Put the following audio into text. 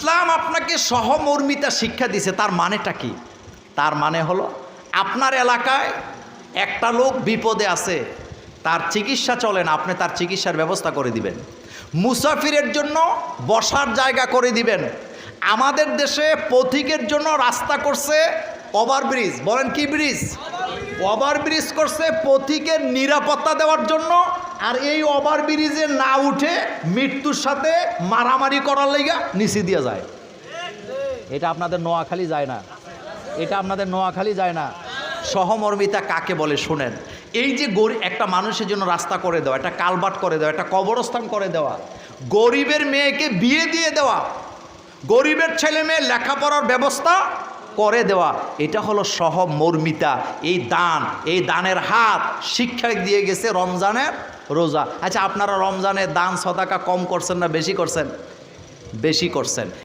ইসলাম আপনাকে সহমর্মিতা শিক্ষা দিছে, তার মানেটা কি? তার মানে হলো আপনার এলাকায় একটা লোক বিপদে আছে, তার চিকিৎসা চলে না, আপনি তার চিকিৎসার ব্যবস্থা করে দিবেন। মুসাফিরের জন্য বসার জায়গা করে দিবেন। আমাদের দেশে পথিকের জন্য রাস্তা করছে ওভারব্রিজ, বলেন কি ব্রিজ? ওভারব্রিজ করছে পথিকের নিরাপত্তা দেওয়ার জন্য। আর এই ওভারব্রিজে না উঠে মৃত্যুর সাথে মারামারি করার লাইগা নিচে দিয়ে যায়। এটা আপনাদের নোয়াখালী যায় না, এটা আপনাদের নোয়াখালী যায় না। সহমর্মিতা কাকে বলে শুনেন। এই যে একটা মানুষের জন্য রাস্তা করে দেওয়া, একটা কালভার্ট করে দেওয়া, একটা কবরস্থান করে দেওয়া, গরিবের মেয়েকে বিয়ে দিয়ে দেওয়া, গরিবের ছেলে মেয়ে লেখাপড়ার ব্যবস্থা করে দেওয়া, এটা হলো সহমর্মিতা। এই দানের হাত শিক্ষা দিয়ে গেছে রমজানের রোজা। আচ্ছা, আপনারা রমজানের দান সদাকা কম করছেন না বেশি করছেন? বেশি করছেন।